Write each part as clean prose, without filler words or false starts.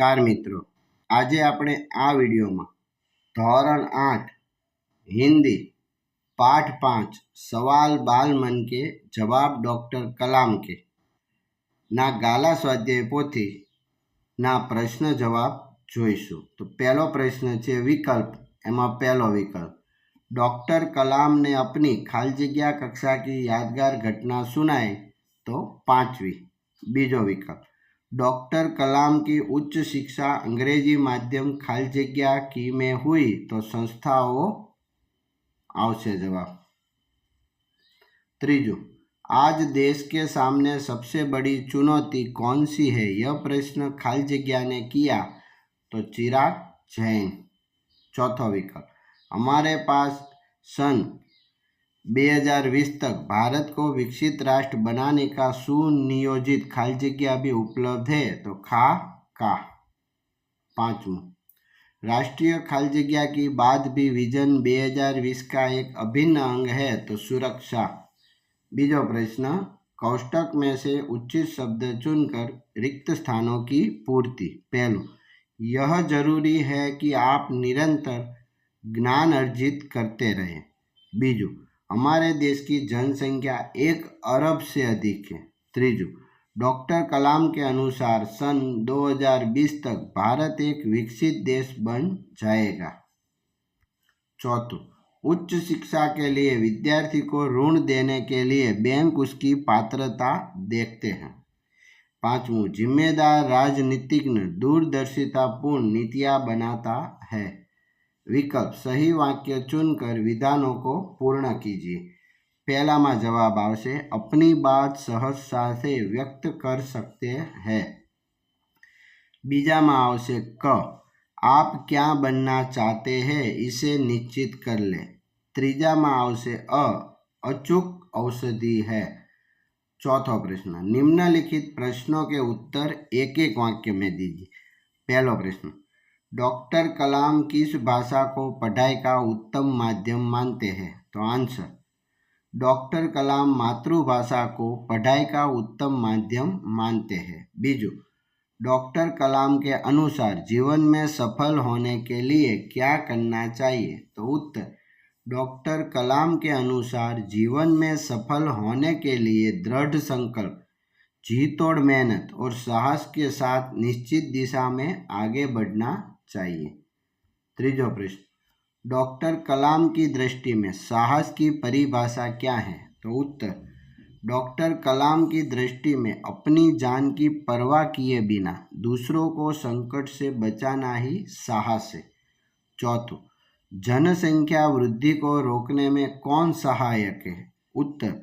नमस्कार मित्रों, आज આપણે આ વિડીયોમાં ધોરણ 8 हिंदी पाठ 5 सवाल बाल मन के जवाब डॉक्टर कलाम के ना गाला स्वाध्याय पोथी ना प्रश्न जवाब જોઈશું। तो पहलो प्रश्न है विकल्प। एमा पहलो विकल्प, डॉक्टर कलाम ने अपनी खाली जगह कक्षा की यादगार घटना सुनाई तो 5वीं। बीजो विकल्प, डॉक्टर कलाम की उच्च शिक्षा अंग्रेजी माध्यम खाली जगह की में हुई तो संस्थाओं आवश्य जवाब। त्रीजो, आज देश के सामने सबसे बड़ी चुनौती कौन सी है, यह प्रश्न खाली जगह ने किया तो चिराग जैन। चौथा विकल्प, हमारे पास सन 2020 तक भारत को विकसित राष्ट्र बनाने का सुनियोजित खाली जगह भी उपलब्ध है तो खा का। पांचवा, राष्ट्रीय खाली जगह की बात भी विजन 2020 का एक अभिन्न अंग है तो सुरक्षा। बीजो प्रश्न, कोष्टक में से उचित शब्द चुनकर रिक्त स्थानों की पूर्ति। पहलो, यह जरूरी है कि आप निरंतर ज्ञान अर्जित करते रहें। बीजो, हमारे देश की जनसंख्या 1 अरब से अधिक है। तीजो, डॉक्टर कलाम के अनुसार सन 2020 तक भारत एक विकसित देश बन जाएगा। चौथो, उच्च शिक्षा के लिए विद्यार्थी को ऋण देने के लिए बैंक उसकी पात्रता देखते हैं। पांचवों, जिम्मेदार राजनीतिज्ञ दूरदर्शितापूर्ण नीतियां बनाता है। विकल्प, सही वाक्य चुनकर विधानों को पूर्ण कीजिए। पहला में जवाब आवशे अपनी बात सहजता से व्यक्त कर सकते हैं। बीजा में आवशे क, आप क्या बनना चाहते हैं इसे निश्चित कर ले। तीजा में आवशे अचूक औषधि है। चौथा प्रश्न, निम्नलिखित प्रश्नों के उत्तर एक एक वाक्य में दीजिए। पहला प्रश्न, डॉक्टर कलाम किस भाषा को पढ़ाई का उत्तम माध्यम मानते हैं तो आंसर, डॉक्टर कलाम मातृभाषा को पढ़ाई का उत्तम माध्यम मानते हैं। बीजू, डॉक्टर कलाम के अनुसार जीवन में सफल होने के लिए क्या करना चाहिए तो उत्तर, डॉक्टर कलाम के अनुसार जीवन में सफल होने के लिए दृढ़ संकल्प, जी तोड़ मेहनत और साहस के साथ निश्चित दिशा में आगे बढ़ना चाहिए। तीजो प्रश्न, डॉक्टर कलाम की दृष्टि में साहस की परिभाषा क्या है तो उत्तर, डॉक्टर कलाम की दृष्टि में अपनी जान की परवाह किए बिना दूसरों को संकट से बचाना ही साहस है। चौथो, जनसंख्या वृद्धि को रोकने में कौन सहायक है? उत्तर,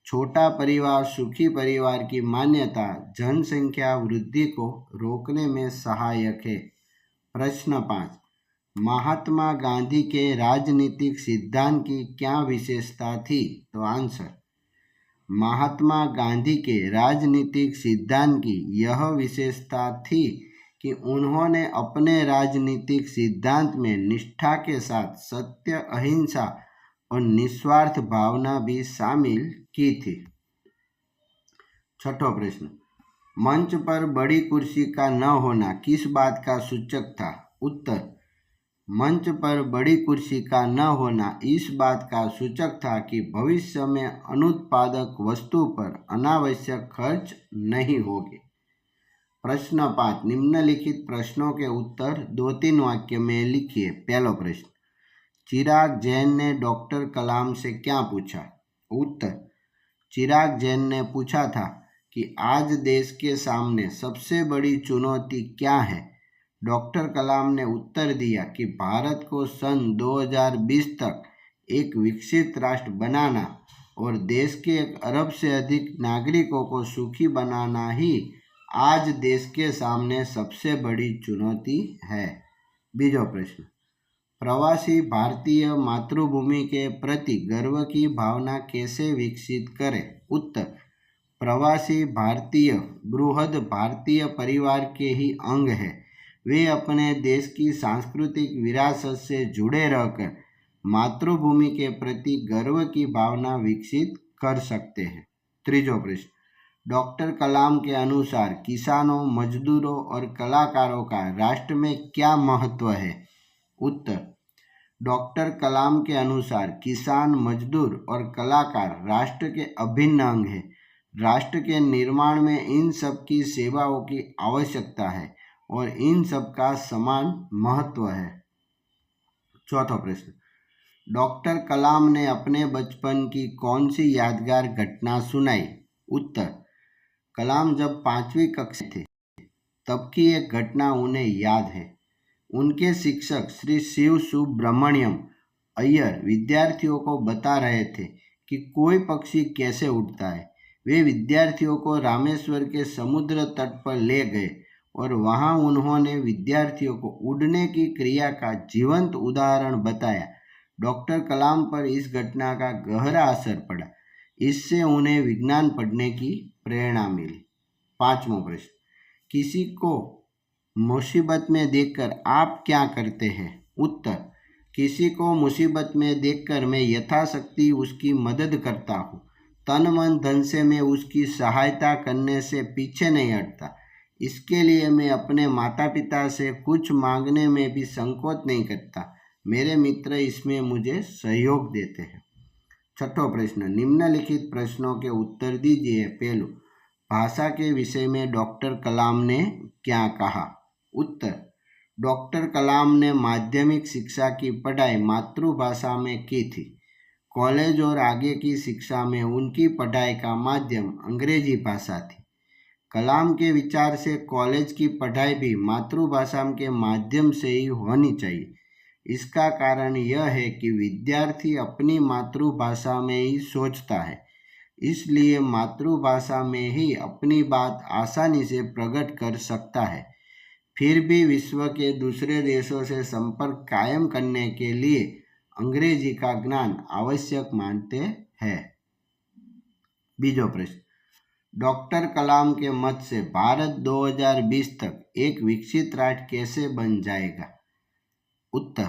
छोटा परिवार सुखी परिवार की मान्यता जनसंख्या वृद्धि को रोकने में सहायक है। प्रश्न 5, महात्मा गांधी के राजनीतिक सिद्धांत की क्या विशेषता थी तो आंसर, महात्मा गांधी के राजनीतिक सिद्धांत की यह विशेषता थी कि उन्होंने अपने राजनीतिक सिद्धांत में निष्ठा के साथ सत्य, अहिंसा और निस्वार्थ भावना भी शामिल की थी। छठो प्रश्न, मंच पर बड़ी कुर्सी का न होना किस बात का सूचक था? उत्तर, मंच पर बड़ी कुर्सी का न होना इस बात का सूचक था कि भविष्य में अनुत्पादक वस्तु पर अनावश्यक खर्च नहीं होगे। प्रश्न 5, निम्नलिखित प्रश्नों के उत्तर 2-3 वाक्य में लिखिए। पहला प्रश्न, चिराग जैन ने डॉक्टर कलाम से क्या पूछा? उत्तर, चिराग जैन ने पूछा था कि आज देश के सामने सबसे बड़ी चुनौती क्या है? डॉक्टर कलाम ने उत्तर दिया कि भारत को सन 2020 तक एक विकसित राष्ट्र बनाना और देश के 1 अरब से अधिक नागरिकों को सुखी बनाना ही आज देश के सामने सबसे बड़ी चुनौती है। बीजो प्रश्न, प्रवासी भारतीय मातृभूमि के प्रति गर्व की भावना कैसे विकसित करें? उत्तर, प्रवासी भारतीय बृहद भारतीय परिवार के ही अंग है। वे अपने देश की सांस्कृतिक विरासत से जुड़े रहकर मातृभूमि के प्रति गर्व की भावना विकसित कर सकते हैं। तीजो प्रश्न, डॉक्टर कलाम के अनुसार किसानों, मजदूरों और कलाकारों का राष्ट्र में क्या महत्व है? उत्तर, डॉक्टर कलाम के अनुसार किसान, मजदूर और कलाकार राष्ट्र के अभिन्न अंग हैं। राष्ट्र के निर्माण में इन सब की सेवाओं की आवश्यकता है और इन सब का समान महत्व है। चौथा प्रश्न, डॉक्टर कलाम ने अपने बचपन की कौन सी यादगार घटना सुनाई? उत्तर, कलाम जब 5वीं कक्षा थे तब की एक घटना उन्हें याद है। उनके शिक्षक श्री शिव सुब्रमण्यम अय्यर विद्यार्थियों को बता रहे थे कि कोई पक्षी कैसे उड़ता है। वे विद्यार्थियों को रामेश्वर के समुद्र तट पर ले गए और वहां उन्होंने विद्यार्थियों को उड़ने की क्रिया का जीवंत उदाहरण बताया। डॉक्टर कलाम पर इस घटना का गहरा असर पड़ा। इससे उन्हें विज्ञान पढ़ने की प्रेरणा मिली। 5वां प्रश्न, किसी को मुसीबत में देखकर आप क्या करते हैं? उत्तर, किसी को मुसीबत में देखकर मैं यथाशक्ति उसकी मदद करता हूँ। तन मन धन से मैं उसकी सहायता करने से पीछे नहीं हटता। इसके लिए मैं अपने माता पिता से कुछ मांगने में भी संकोच नहीं करता। मेरे मित्र इसमें मुझे सहयोग देते हैं। छठवां प्रश्न, निम्नलिखित प्रश्नों के उत्तर दीजिए। पहलू, भाषा के विषय में डॉक्टर कलाम ने क्या कहा? उत्तर, डॉक्टर कलाम ने माध्यमिक शिक्षा की पढ़ाई मातृभाषा में की थी। कॉलेज और आगे की शिक्षा में उनकी पढ़ाई का माध्यम अंग्रेजी भाषा थी। कलाम के विचार से कॉलेज की पढ़ाई भी मातृभाषा के माध्यम से ही होनी चाहिए। इसका कारण यह है कि विद्यार्थी अपनी मातृभाषा में ही सोचता है, इसलिए मातृभाषा में ही अपनी बात आसानी से प्रकट कर सकता है। फिर भी विश्व के दूसरे देशों से संपर्क कायम करने के लिए अंग्रेजी का ज्ञान आवश्यक मानते हैं। बीजो प्रश्न, डॉक्टर कलाम के मत से भारत 2020 तक एक विकसित राष्ट्र कैसे बन जाएगा? उत्तर,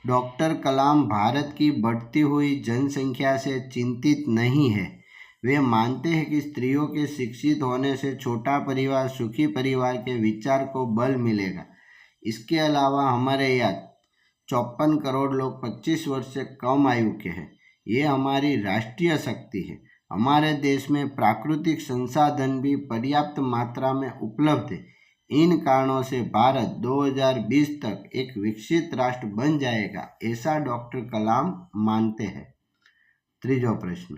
डॉक्टर कलाम भारत की बढ़ती हुई जनसंख्या से चिंतित नहीं है। वे मानते हैं कि स्त्रियों के शिक्षित होने से छोटा परिवार, सुखी परिवार के विचार को बल मिलेगा। इसके अलावा हमारे यहाँ 54 करोड़ लोग 25 वर्ष से कम आयु के हैं। ये हमारी राष्ट्रीय शक्ति है। हमारे देश में प्राकृतिक संसाधन भी पर्याप्त मात्रा में उपलब्ध है। इन कारणों से भारत 2020 तक एक विकसित राष्ट्र बन जाएगा, ऐसा डॉक्टर कलाम मानते हैं। तीसरा प्रश्न,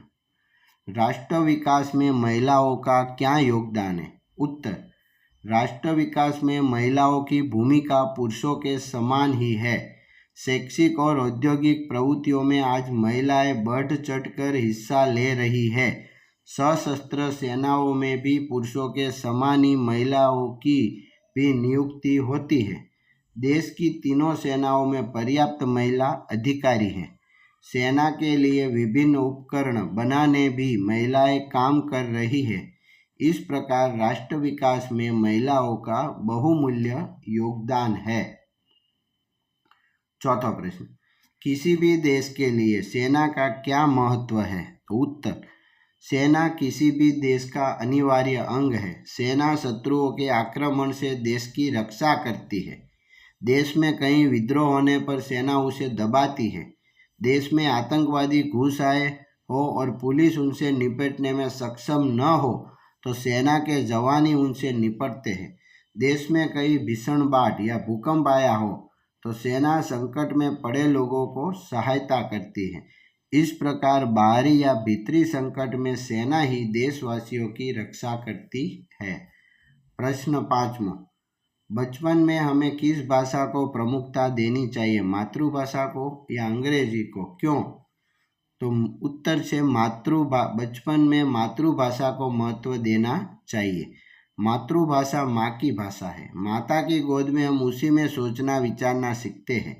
राष्ट्र विकास में महिलाओं का क्या योगदान है? उत्तर, राष्ट्र विकास में महिलाओं की भूमिका पुरुषों के समान ही है। शैक्षिक और औद्योगिक प्रवृत्तियों में आज महिलाएं बढ़ चढ़कर हिस्सा ले रही है। सशस्त्र सेनाओं में भी पुरुषों के समान ही महिलाओं की भी नियुक्ति होती है। देश की तीनों सेनाओं में पर्याप्त महिला अधिकारी हैं। सेना के लिए विभिन्न उपकरण बनाने भी महिलाएं काम कर रही है। इस प्रकार राष्ट्र विकास में महिलाओं का बहुमूल्य योगदान है। चौथा प्रश्न, किसी भी देश के लिए सेना का क्या महत्व है? उत्तर, सेना किसी भी देश का अनिवार्य अंग है। सेना शत्रुओं के आक्रमण से देश की रक्षा करती है। देश में कहीं विद्रोह होने पर सेना उसे दबाती है। देश में आतंकवादी घुस आए हो और पुलिस उनसे निपटने में सक्षम न हो तो सेना के जवान ही उनसे निपटते हैं। देश में कहीं भीषण बाढ़ या भूकंप आया हो तो सेना संकट में पड़े लोगों को सहायता करती है। इस प्रकार बाहरी या भीतरी संकट में सेना ही देशवासियों की रक्षा करती है। प्रश्न 5वां, बचपन में हमें किस भाषा को प्रमुखता देनी चाहिए, मातृभाषा को या अंग्रेजी को? क्यों? तो उत्तर से बचपन में मातृभाषा को महत्व देना चाहिए। मातृभाषा माँ की भाषा है। माता की गोद में हम उसी में सोचना विचारना सीखते हैं।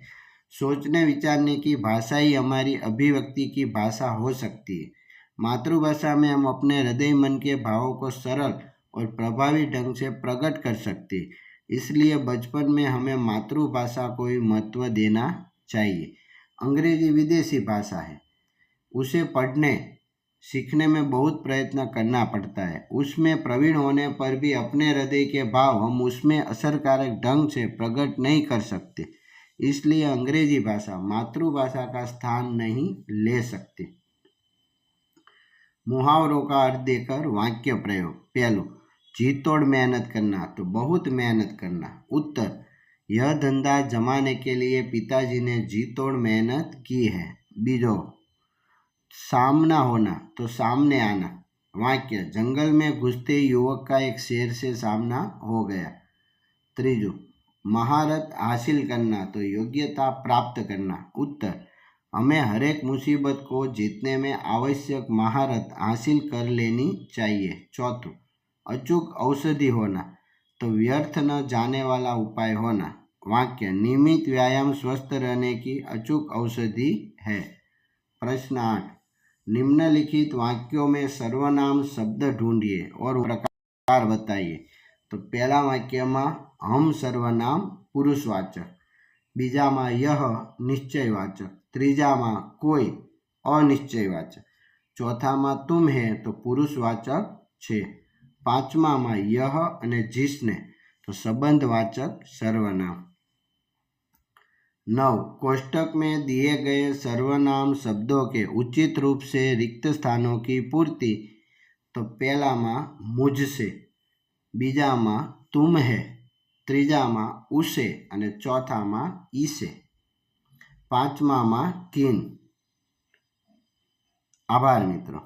सोचने विचारने की भाषा ही हमारी अभिव्यक्ति की भाषा हो सकती है। मातृभाषा में हम अपने हृदय मन के भावों को सरल और प्रभावी ढंग से प्रकट कर सकते हैं। इसलिए बचपन में हमें मातृभाषा को ही महत्व देना चाहिए। अंग्रेजी विदेशी भाषा है, उसे पढ़ने सीखने में बहुत प्रयत्न करना पड़ता है। उसमें प्रवीण होने पर भी अपने हृदय के भाव हम उसमें असरकारक ढंग से प्रकट नहीं कर सकते, इसलिए अंग्रेजी भाषा मातृभाषा का स्थान नहीं ले सकती। मुहावरों का अर्थ देकर वाक्य प्रयोग। पहलू, जी तोड़ मेहनत करना, तो बहुत मेहनत करना। उत्तर, यह धंधा जमाने के लिए पिताजी ने जी तोड़ मेहनत की है। बीजो, सामना होना, तो सामने आना। वाक्य, जंगल में घुसते युवक का एक शेर से सामना हो गया। त्रीजो, महारत हासिल करना, तो योग्यता प्राप्त करना। उत्तर, हमें हर एक मुसीबत को जीतने में आवश्यक महारत हासिल कर लेनी चाहिए। चौथों, अचूक औषधि होना, तो व्यर्थ न जाने वाला उपाय होना। वाक्य, नियमित व्यायाम स्वस्थ रहने की अचूक औषधि है। प्रश्न 8, निम्नलिखित वाक्यों में सर्वनाम शब्द ढूंढिए और प्रकार बताइए। तो पहला वाक्य में हम सर्वनाम पुरुषवाचक, बीजा में यह निश्चयवाचक, तीजा में कोई अनिश्चयवाचक, चौथा में तुम है तो पुरुषवाचक छे, पांचमा में यह अने जिसने तो संबंधवाचक सर्वनाम। 9, कोष्टक में दिए गए सर्वनाम शब्दों के उचित रूप से रिक्त स्थानों की पूर्ति। तो पहला में मुझसे, बीजा में तुम है, तीजा में उसे और चौथा में इसे, पांचमा में किन। आभार मित्रों।